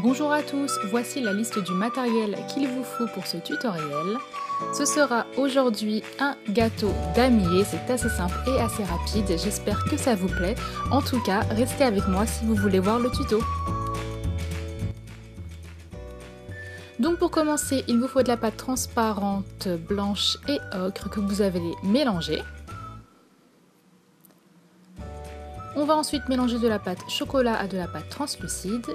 Bonjour à tous, voici la liste du matériel qu'il vous faut pour ce tutoriel. Ce sera aujourd'hui un gâteau damier, c'est assez simple et assez rapide, j'espère que ça vous plaît. En tout cas, restez avec moi si vous voulez voir le tuto. Donc pour commencer, il vous faut de la pâte transparente, blanche et ocre que vous allez mélanger. On va ensuite mélanger de la pâte chocolat à de la pâte translucide.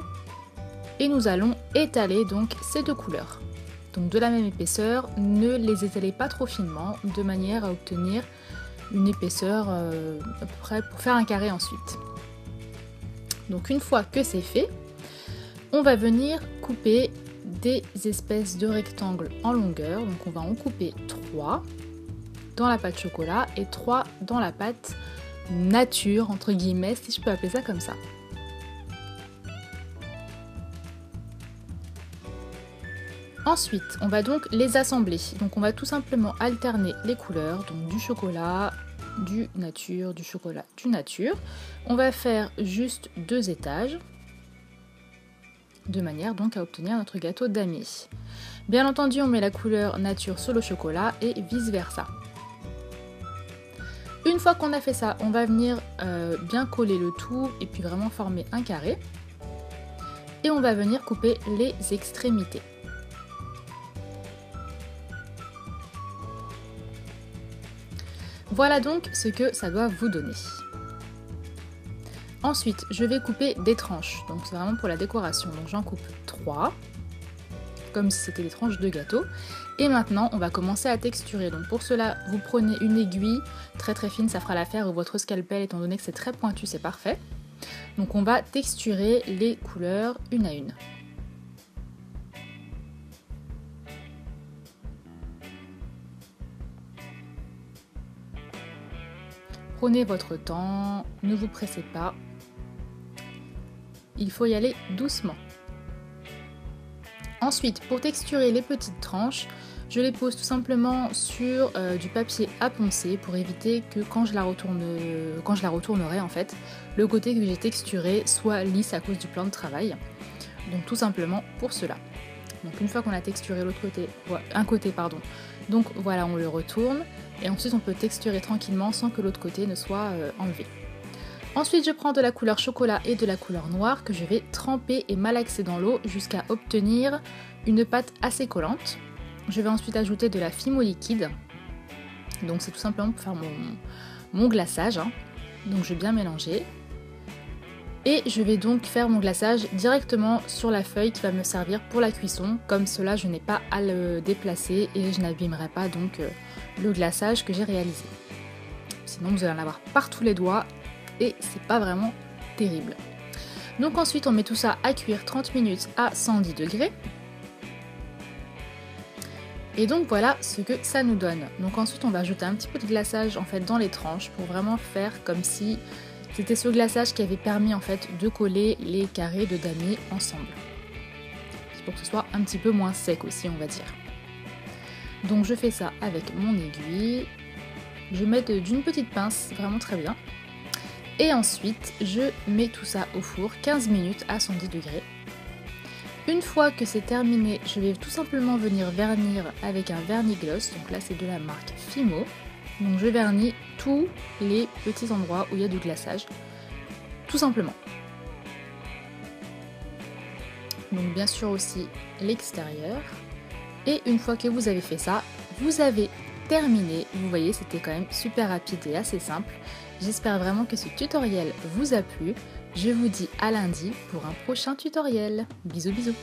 Et nous allons étaler donc ces deux couleurs. Donc de la même épaisseur, ne les étalez pas trop finement, de manière à obtenir une épaisseur à peu près pour faire un carré ensuite. Donc une fois que c'est fait, on va venir couper des espèces de rectangles en longueur. Donc on va en couper 3 dans la pâte chocolat et 3 dans la pâte nature, entre guillemets, si je peux appeler ça comme ça. Ensuite, on va donc les assembler. Donc on va tout simplement alterner les couleurs, donc du chocolat, du nature, du chocolat, du nature. On va faire juste 2 étages, de manière donc à obtenir notre gâteau damier. Bien entendu, on met la couleur nature sur le chocolat et vice versa. Une fois qu'on a fait ça, on va venir bien coller le tout et puis vraiment former un carré. Et on va venir couper les extrémités. Voilà donc ce que ça doit vous donner. Ensuite, je vais couper des tranches, donc c'est vraiment pour la décoration. Donc j'en coupe 3, comme si c'était des tranches de gâteau. Et maintenant, on va commencer à texturer. Donc pour cela, vous prenez une aiguille très fine, ça fera l'affaire, ou votre scalpel, étant donné que c'est très pointu, c'est parfait. Donc on va texturer les couleurs une à une. Prenez votre temps, ne vous pressez pas, il faut y aller doucement. Ensuite, pour texturer les petites tranches, je les pose tout simplement sur du papier à poncer pour éviter que quand je la retournerai en fait, le côté que j'ai texturé soit lisse à cause du plan de travail. Donc tout simplement pour cela. Donc une fois qu'on a texturé l'autre côté, un côté pardon, donc voilà, on le retourne et ensuite on peut texturer tranquillement sans que l'autre côté ne soit enlevé. Ensuite je prends de la couleur chocolat et de la couleur noire que je vais tremper et malaxer dans l'eau jusqu'à obtenir une pâte assez collante. Je vais ensuite ajouter de la fimo liquide, donc c'est tout simplement pour faire mon glaçage, hein. Donc je vais bien mélanger. Et je vais donc faire mon glaçage directement sur la feuille qui va me servir pour la cuisson. Comme cela, je n'ai pas à le déplacer et je n'abîmerai pas donc le glaçage que j'ai réalisé. Sinon, vous allez en avoir partout les doigts et c'est pas vraiment terrible. Donc ensuite, on met tout ça à cuire 30 minutes à 110 degrés. Et donc voilà ce que ça nous donne. Donc ensuite, on va ajouter un petit peu de glaçage en fait dans les tranches pour vraiment faire comme si c'était ce glaçage qui avait permis en fait de coller les carrés de damier ensemble. C'est pour que ce soit un petit peu moins sec aussi, on va dire. Donc je fais ça avec mon aiguille. Je mets d'une petite pince, vraiment très bien. Et ensuite, je mets tout ça au four 15 minutes à 110 degrés. Une fois que c'est terminé, je vais tout simplement venir vernir avec un vernis-gloss. Donc là, c'est de la marque Fimo. Donc je vernis tous les petits endroits où il y a du glaçage, tout simplement. Donc bien sûr aussi l'extérieur. Et une fois que vous avez fait ça, vous avez terminé. Vous voyez, c'était quand même super rapide et assez simple. J'espère vraiment que ce tutoriel vous a plu. Je vous dis à lundi pour un prochain tutoriel. Bisous bisous.